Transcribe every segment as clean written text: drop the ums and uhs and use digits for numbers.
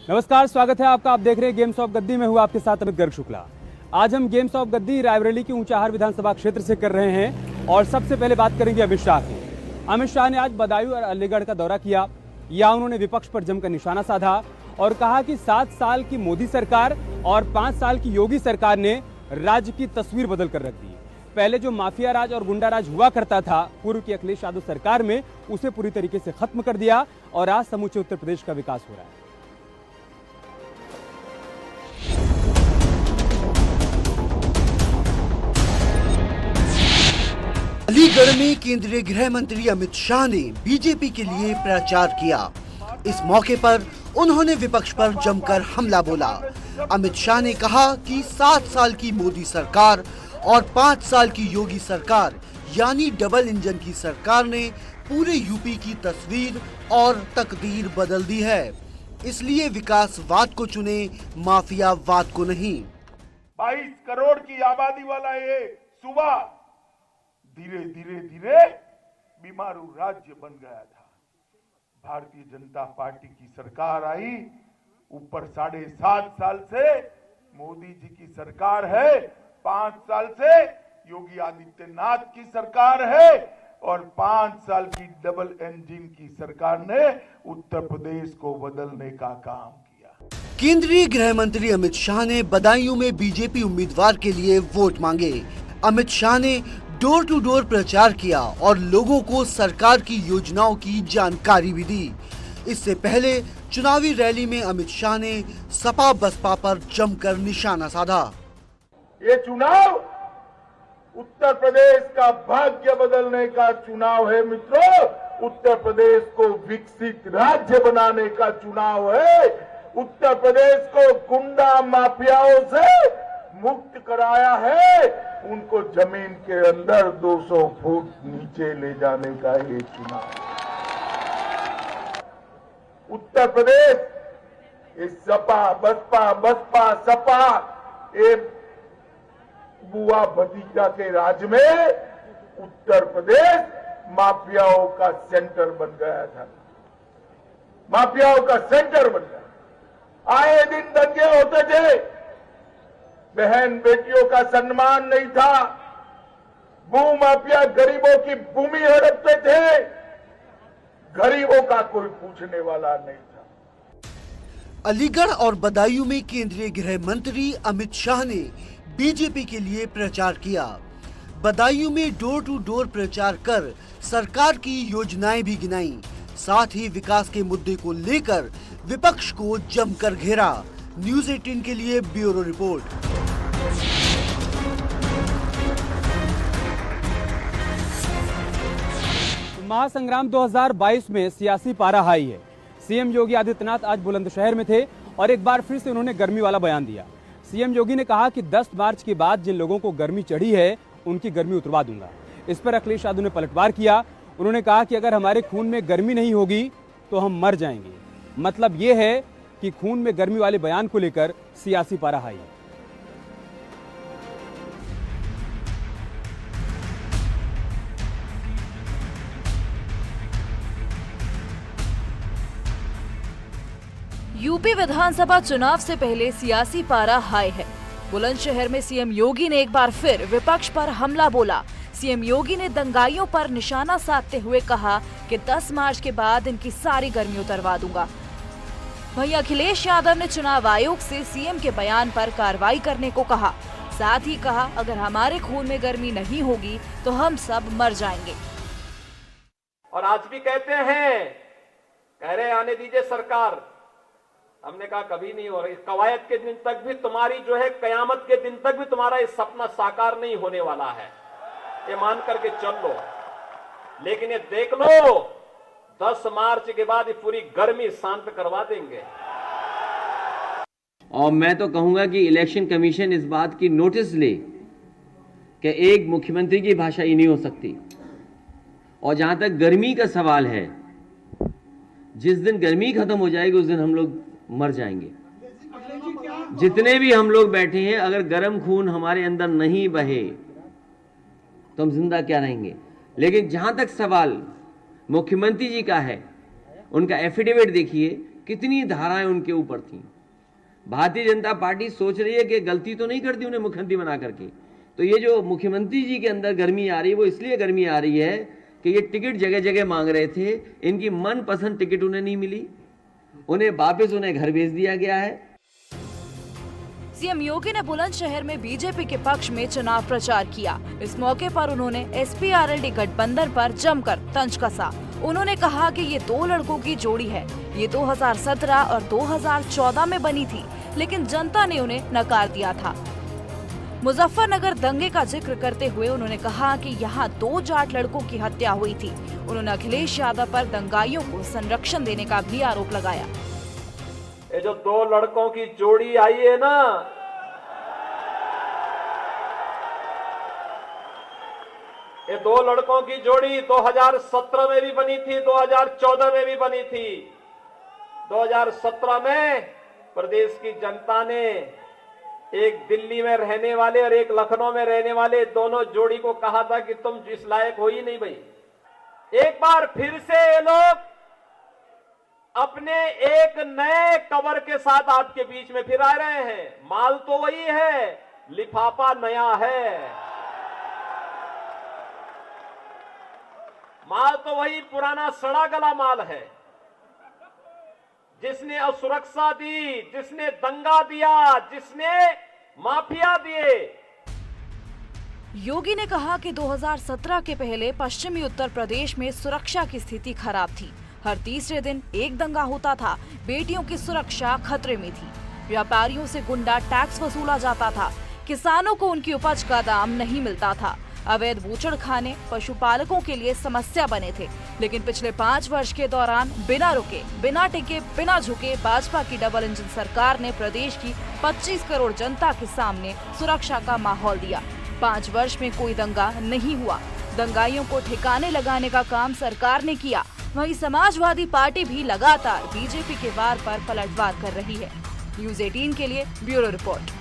नमस्कार, स्वागत है आपका। आप देख रहे हैं गेम्स ऑफ गद्दी में। हूँ आपके साथ अमित गर्ग शुक्ला। आज हम गेम्स ऑफ गद्दी रायबरेली की ऊंचाहार विधानसभा क्षेत्र से कर रहे हैं और सबसे पहले बात करेंगे अमित शाह की। अमित शाह ने आज बदायूं और अलीगढ़ का दौरा किया। यहाँ उन्होंने विपक्ष पर जमकर निशाना साधा और कहा कि 7 साल की मोदी सरकार और 5 साल की योगी सरकार ने राज्य की तस्वीर बदल कर रख दी। पहले जो माफिया राज और गुंडा राज हुआ करता था पूर्व की अखिलेश यादव सरकार में, उसे पूरी तरीके से खत्म कर दिया और आज समूचे उत्तर प्रदेश का विकास हो रहा है। अलीगढ़ में केंद्रीय गृह मंत्री अमित शाह ने बीजेपी के लिए प्रचार किया। इस मौके पर उन्होंने विपक्ष पर जमकर हमला बोला। अमित शाह ने कहा कि 7 साल की मोदी सरकार और 5 साल की योगी सरकार यानी डबल इंजन की सरकार ने पूरे यूपी की तस्वीर और तकदीर बदल दी है। इसलिए विकासवाद को चुने, माफियावाद को नहीं। 22 करोड़ की आबादी वाला ये सूबा धीरे धीरे बीमारू राज्य बन गया था। भारतीय जनता पार्टी की सरकार आई, ऊपर 7.5 साल से मोदी जी की सरकार है, 5 साल से योगी आदित्यनाथ की सरकार है और 5 साल की डबल इंजन की सरकार ने उत्तर प्रदेश को बदलने का काम किया। केंद्रीय गृह मंत्री अमित शाह ने बदायूं में बीजेपी उम्मीदवार के लिए वोट मांगे। अमित शाह ने डोर टू डोर प्रचार किया और लोगों को सरकार की योजनाओं की जानकारी भी दी। इससे पहले चुनावी रैली में अमित शाह ने सपा बसपा पर जमकर निशाना साधा। ये चुनाव उत्तर प्रदेश का भाग्य बदलने का चुनाव है मित्रों। उत्तर प्रदेश को विकसित राज्य बनाने का चुनाव है। उत्तर प्रदेश को गुंडा माफियाओं से मुक्त कराया है, उनको जमीन के अंदर 200 फुट नीचे ले जाने का ये चुनाव। उत्तर प्रदेश इस सपा बसपा सपा एक बुआ भतीजा के राज में उत्तर प्रदेश माफियाओं का सेंटर बन गया था। माफियाओं का सेंटर बन गया। आए दिन दंगे होते थे, बहन बेटियों का सम्मान नहीं था, भूमाफिया गरीबों की भूमि हड़पते थे, गरीबों का कोई पूछने वाला नहीं था। अलीगढ़ और बदायूं में केंद्रीय गृह मंत्री अमित शाह ने बीजेपी के लिए प्रचार किया। बदायूं में डोर टू डोर प्रचार कर सरकार की योजनाएं भी गिनाई। साथ ही विकास के मुद्दे को लेकर विपक्ष को जमकर घेरा। न्यूज़ 18 के लिए ब्यूरो रिपोर्ट। महासंग्राम 2022 में सियासी पारा हाई है। सीएम योगी आदित्यनाथ आज बुलंदशहर में थे और एक बार फिर से उन्होंने गर्मी वाला बयान दिया। सीएम योगी ने कहा कि 10 मार्च के बाद जिन लोगों को गर्मी चढ़ी है उनकी गर्मी उतरवा दूंगा। इस पर अखिलेश यादव ने पलटवार किया। उन्होंने कहा कि अगर हमारे खून में गर्मी नहीं होगी तो हम मर जाएंगे। मतलब ये है कि खून में गर्मी वाले बयान को लेकर सियासी पारा हाई है। यूपी विधानसभा चुनाव से पहले सियासी पारा हाई है। बुलंदशहर में सीएम योगी ने एक बार फिर विपक्ष पर हमला बोला। सीएम योगी ने दंगाइयों पर निशाना साधते हुए कहा कि 10 मार्च के बाद इनकी सारी गर्मी उतरवा दूंगा। वहीं अखिलेश यादव ने चुनाव आयोग से सीएम के बयान पर कार्रवाई करने को कहा। साथ ही कहा अगर हमारे खून में गर्मी नहीं होगी तो हम सब मर जाएंगे। और आज भी कहते हैं, कह रहे आने दीजिए सरकार। हमने कहा कभी नहीं हो रही। कवायद के दिन तक भी तुम्हारी जो है, कयामत के दिन तक भी तुम्हारा ये सपना साकार नहीं होने वाला है, ये मान करके चल लो। लेकिन ये देख लो, 10 मार्च के बाद ये पूरी गर्मी शांत करवा देंगे। और मैं तो कहूंगा कि इलेक्शन कमीशन इस बात की नोटिस ले कि एक मुख्यमंत्री की भाषा ही नहीं हो सकती। और जहां तक गर्मी का सवाल है, जिस दिन गर्मी खत्म हो जाएगी उस दिन हम लोग मर जाएंगे। जितने भी हम लोग बैठे हैं, अगर गर्म खून हमारे अंदर नहीं बहे तो हम जिंदा क्या रहेंगे। लेकिन जहां तक सवाल मुख्यमंत्री जी का है, उनका एफिडेविट देखिए कितनी धाराएं उनके ऊपर थीं। भारतीय जनता पार्टी सोच रही है कि गलती तो नहीं करती उन्हें मुख्यमंत्री बना करके। तो ये जो मुख्यमंत्री जी के अंदर गर्मी आ रही है वो इसलिए गर्मी आ रही है कि ये टिकट जगह जगह मांग रहे थे, इनकी मनपसंद टिकट उन्हें नहीं मिली, उन्हें वापस उन्हें घर भेज दिया गया है। सीएम योगी ने बुलंदशहर में बीजेपी के पक्ष में चुनाव प्रचार किया। इस मौके पर उन्होंने एसपी-आरएलडी गठबंधन पर जमकर तंज कसा। उन्होंने कहा कि ये दो लड़कों की जोड़ी है, ये 2017 और 2014 में बनी थी, लेकिन जनता ने उन्हें नकार दिया था। मुजफ्फरनगर दंगे का जिक्र करते हुए उन्होंने कहा कि यहाँ 2 जाट लड़कों की हत्या हुई थी। उन्होंने अखिलेश यादव पर दंगाइयों को संरक्षण देने का भी आरोप लगाया। ये जो 2 लड़कों की जोड़ी आई है ना, ये 2 लड़कों की जोड़ी 2017 में भी बनी थी, 2014 में भी बनी थी। 2017 में प्रदेश की जनता ने एक दिल्ली में रहने वाले और एक लखनऊ में रहने वाले दोनों जोड़ी को कहा था कि तुम जिस लायक हो ही नहीं भाई। एक बार फिर से ये लोग अपने एक नए कवर के साथ आपके बीच में फिर आ रहे हैं। माल तो वही है, लिफाफा नया है। माल तो वही पुराना सड़ा गला माल है। जिसने असुरक्षा दी, जिसने दंगा दिया, जिसने माफिया दिए। योगी ने कहा कि 2017 के पहले पश्चिमी उत्तर प्रदेश में सुरक्षा की स्थिति खराब थी। हर तीसरे दिन एक दंगा होता था। बेटियों की सुरक्षा खतरे में थी। व्यापारियों से गुंडा टैक्स वसूला जाता था। किसानों को उनकी उपज का दाम नहीं मिलता था। अवैध बूचड़खाने पशुपालकों के लिए समस्या बने थे। लेकिन पिछले 5 वर्ष के दौरान बिना रुके, बिना टिके, बिना झुके भाजपा की डबल इंजन सरकार ने प्रदेश की 25 करोड़ जनता के सामने सुरक्षा का माहौल दिया। 5 वर्ष में कोई दंगा नहीं हुआ। दंगाइयों को ठिकाने लगाने का काम सरकार ने किया। वहीं समाजवादी पार्टी भी लगातार बीजेपी के वार पर पलटवार कर रही है। न्यूज़ 18 के लिए ब्यूरो रिपोर्ट।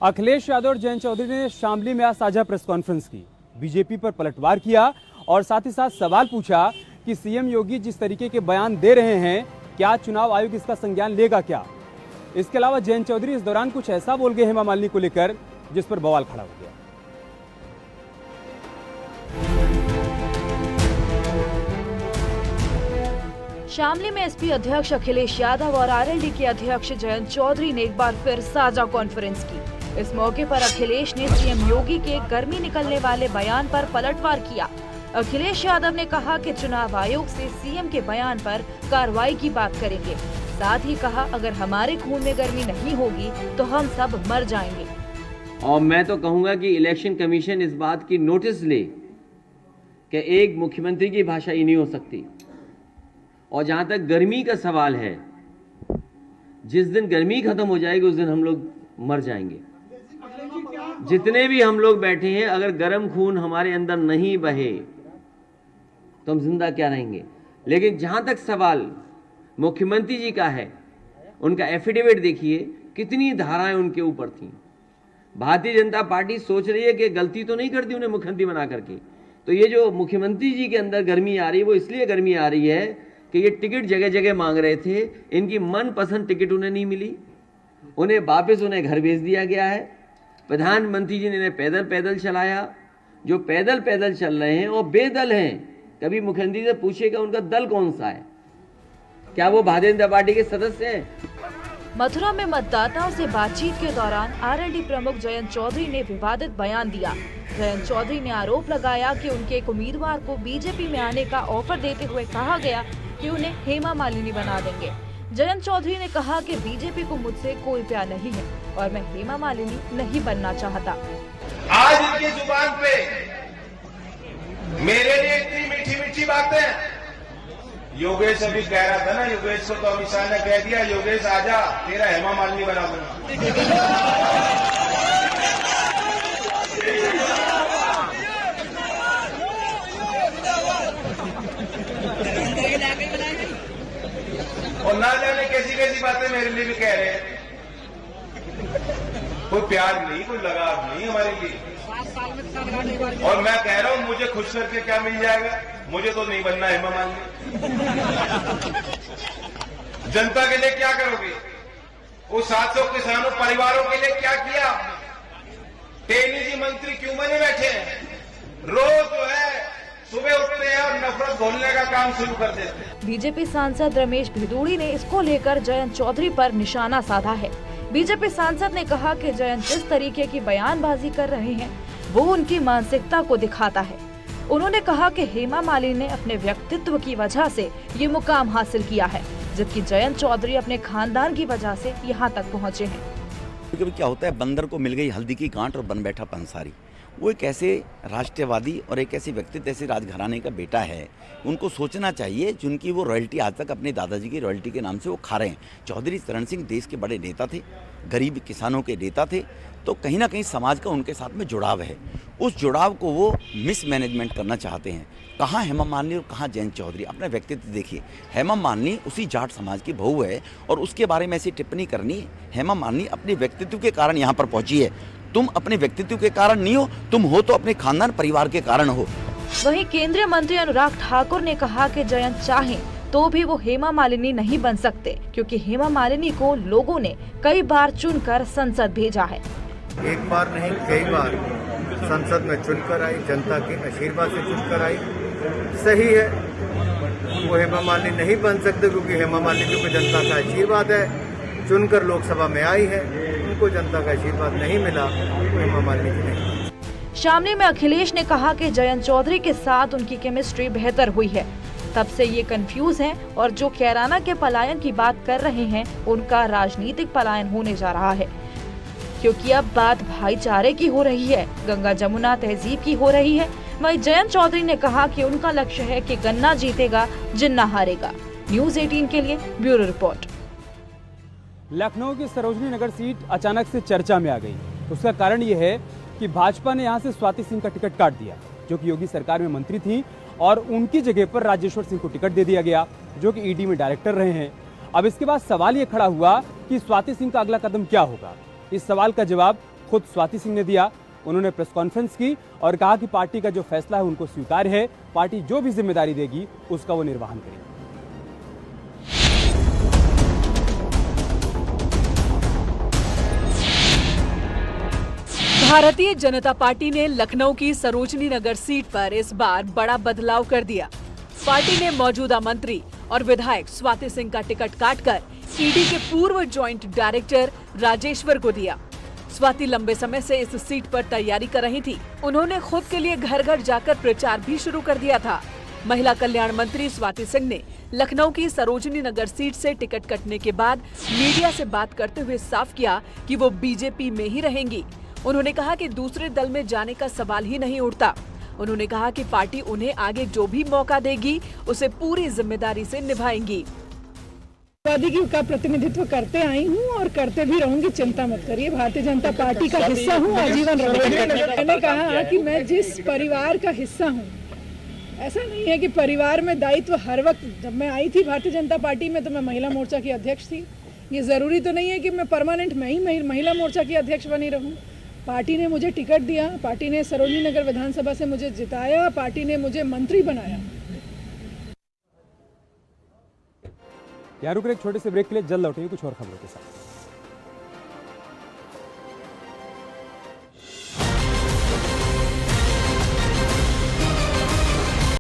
अखिलेश यादव और जयंत चौधरी ने शामली में आज साझा प्रेस कॉन्फ्रेंस की, बीजेपी पर पलटवार किया और साथ ही साथ सवाल पूछा कि सीएम योगी जिस तरीके के बयान दे रहे हैं, क्या चुनाव आयोग इसका संज्ञान लेगा क्या। इसके अलावा जयंत चौधरी इस दौरान कुछ ऐसा बोल गए हेमा मालिनी को लेकर जिस पर बवाल खड़ा हो गया। शामली में एसपी अध्यक्ष अखिलेश यादव और आरएलडी के अध्यक्ष जयंत चौधरी ने एक बार फिर साझा कॉन्फ्रेंस की। इस मौके पर अखिलेश ने सीएम योगी के गर्मी निकलने वाले बयान पर पलटवार किया। अखिलेश यादव ने कहा कि चुनाव आयोग से सीएम के बयान पर कार्रवाई की बात करेंगे। साथ ही कहा, अगर हमारे खून में गर्मी नहीं होगी तो हम सब मर जाएंगे। और मैं तो कहूंगा कि इलेक्शन कमीशन इस बात की नोटिस ले कि एक मुख्यमंत्री की भाषा ही नहीं हो सकती। और जहां तक गर्मी का सवाल है, जिस दिन गर्मी खत्म हो जाएगी उस दिन हम लोग मर जाएंगे। जितने भी हम लोग बैठे हैं, अगर गर्म खून हमारे अंदर नहीं बहे तो हम जिंदा क्या रहेंगे। लेकिन जहां तक सवाल मुख्यमंत्री जी का है, उनका एफिडेविट देखिए, कितनी धाराएं उनके ऊपर थीं। भारतीय जनता पार्टी सोच रही है कि गलती तो नहीं करती उन्हें मुख्यमंत्री बना करके। तो ये जो मुख्यमंत्री जी के अंदर गर्मी आ रही है वो इसलिए गर्मी आ रही है कि ये टिकट जगह जगह मांग रहे थे, इनकी मनपसंद टिकट उन्हें नहीं मिली, उन्हें वापस उन्हें घर भेज दिया गया है। प्रधानमंत्री जी ने इन्हें पैदल पैदल चलाया। जो पैदल पैदल चल रहे हैं वो बेदल हैं। कभी मुख्यमंत्री से पूछेगा उनका दल कौन सा है, क्या वो भारतीय जनता पार्टी के सदस्य हैं। मथुरा में मतदाताओं से बातचीत के दौरान आरएलडी प्रमुख जयंत चौधरी ने विवादित बयान दिया। जयंत चौधरी ने आरोप लगाया कि उनके एक उम्मीदवार को बीजेपी में आने का ऑफर देते हुए कहा गया कि उन्हें हेमा मालिनी बना देंगे। जयंत चौधरी ने कहा कि बीजेपी को मुझसे कोई प्यार नहीं है और मैं हेमा मालिनी नहीं बनना चाहता। आज इनकी जुबान पे मेरे लिए इतनी मीठी मीठी बातें। योगेश अभी कह रहा था ना, योगेश को तो अमित शाह ने कह दिया, योगेश आजा तेरा हेमा मालिनी बना दूंगा। और ना जाने कैसी कैसी बातें मेरे लिए भी कह रहे हैं। कोई प्यार नहीं, कोई लगाव नहीं हमारे लिए। और मैं कह रहा हूं मुझे खुश करके क्या मिल जाएगा, मुझे तो नहीं बनना हेमा मालिनी। जनता के लिए क्या करोगे? वो 700 किसानों परिवारों के लिए क्या किया? टेनी जी मंत्री क्यों बने बैठे हैं? रोज जो है सुबह उठते हैं और नफरत घोलने का काम शुरू कर देते हैं। बीजेपी सांसद रमेश भिदोड़ी ने इसको लेकर जयंत चौधरी पर निशाना साधा है। बीजेपी सांसद ने कहा कि जयंत जिस तरीके की बयानबाजी कर रहे हैं वो उनकी मानसिकता को दिखाता है। उन्होंने कहा कि हेमा मालिनी ने अपने व्यक्तित्व की वजह से ये मुकाम हासिल किया है, जबकि जयंत चौधरी अपने खानदान की वजह से यहाँ तक पहुँचे हैं। कभी क्या होता है, बंदर को मिल गई हल्दी की गांठ और बन बैठा पंसारी। वो एक ऐसे राष्ट्रवादी और एक ऐसे व्यक्तित्व, ऐसे राजघराने का बेटा है, उनको सोचना चाहिए जिनकी वो रॉयल्टी आज तक अपने दादाजी की रॉयल्टी के नाम से वो खा रहे हैं। चौधरी चरण सिंह देश के बड़े नेता थे, गरीब किसानों के नेता थे, तो कहीं ना कहीं समाज का उनके साथ में जुड़ाव है। उस जुड़ाव को वो मिसमैनेजमेंट करना चाहते हैं। कहाँ हेमा मालिनी और कहाँ जयंत चौधरी? अपना व्यक्तित्व देखिए। हेमा मालिनी उसी जाट समाज की बहू है और उसके बारे में ऐसी टिप्पणी करनी, हेमा मालिनी अपने व्यक्तित्व के कारण यहाँ पर पहुंची है। तुम अपने व्यक्तित्व के कारण नहीं हो, तुम हो तो अपने खानदान परिवार के कारण हो। वहीं केंद्रीय मंत्री अनुराग ठाकुर ने कहा कि जयंत चाहें तो भी वो हेमा मालिनी नहीं बन सकते, क्योंकि हेमा मालिनी को लोगों ने कई बार चुनकर संसद भेजा है। एक बार नहीं कई बार संसद में चुनकर आई, जनता के आशीर्वाद से चुनकर आई। सही है, वो हेमा मालिनी नहीं बन सकते क्योंकि हेमा मालिनी को जनता का आशीर्वाद है, चुनकर लोकसभा में आई है, उनको जनता का आशीर्वाद नहीं मिला, तो हेमा मालिनी नहीं। शामली में अखिलेश ने कहा कि जयंत चौधरी के साथ उनकी केमिस्ट्री बेहतर हुई है, तब से ये कंफ्यूज हैं और जो कैराना के पलायन की बात कर रहे हैं उनका राजनीतिक पलायन होने जा रहा है, क्योंकि अब बात भाईचारे की हो रही है, गंगा जमुना तहजीब की हो रही है। वहीं जयंत चौधरी ने कहा कि उनका लक्ष्य है कि गन्ना जीतेगा, जिन्ना हारेगा। न्यूज़ 18 के लिए ब्यूरो रिपोर्ट। लखनऊ की सरोजनी नगर सीट अचानक से चर्चा में आ गई। उसका कारण यह है कि भाजपा ने यहां से स्वाति सिंह का टिकट काट दिया, जो कि योगी सरकार में मंत्री थी, और उनकी जगह पर राजेश्वर सिंह को टिकट दे दिया गया, जो कि ईडी में डायरेक्टर रहे हैं। अब इसके बाद सवाल ये खड़ा हुआ कि स्वाति सिंह का अगला कदम क्या होगा। इस सवाल का जवाब खुद स्वाति सिंह ने दिया। उन्होंने प्रेस कॉन्फ्रेंस की और कहा कि पार्टी का जो फैसला है उनको स्वीकार है, पार्टी जो भी जिम्मेदारी देगी उसका वो निर्वहन करेगी। भारतीय जनता पार्टी ने लखनऊ की सरोजनी नगर सीट पर इस बार बड़ा बदलाव कर दिया। पार्टी ने मौजूदा मंत्री और विधायक स्वाति सिंह का टिकट काटकर ईडी के पूर्व ज्वाइंट डायरेक्टर राजेश्वर को दिया। स्वाति लंबे समय से इस सीट पर तैयारी कर रही थी। उन्होंने खुद के लिए घर घर जाकर प्रचार भी शुरू कर दिया था। महिला कल्याण मंत्री स्वाति सिंह ने लखनऊ की सरोजनी नगर सीट से टिकट कटने के बाद मीडिया से बात करते हुए साफ किया कि वो बीजेपी में ही रहेंगी। उन्होंने कहा कि दूसरे दल में जाने का सवाल ही नहीं उठता। उन्होंने कहा कि पार्टी उन्हें आगे जो भी मौका देगी उसे पूरी जिम्मेदारी से निभाएंगी। वादी का प्रतिनिधित्व करते आई हूँ और करते भी रहूंगी, चिंता मत करिए। भारतीय जनता पार्टी का हिस्सा हूँ, आजीवन रहूंगी। मैंने कहा कि मैं जिस परिवार का हिस्सा हूँ, ऐसा नहीं है कि परिवार में दायित्व हर वक्त। जब मैं आई थी भारतीय जनता पार्टी में तो मैं महिला मोर्चा की अध्यक्ष थी। ये जरूरी तो नहीं है कि मैं परमानेंट मैं ही महिला मोर्चा की अध्यक्ष बनी रहूं। पार्टी ने मुझे टिकट दिया, पार्टी ने सरोजनी नगर विधानसभा से मुझे जिताया, पार्टी ने मुझे मंत्री बनाया। यहाँ रुक रहे एक छोटे से ब्रेक के लिए, जल्द लौटेंगे कुछ और खबरों के साथ।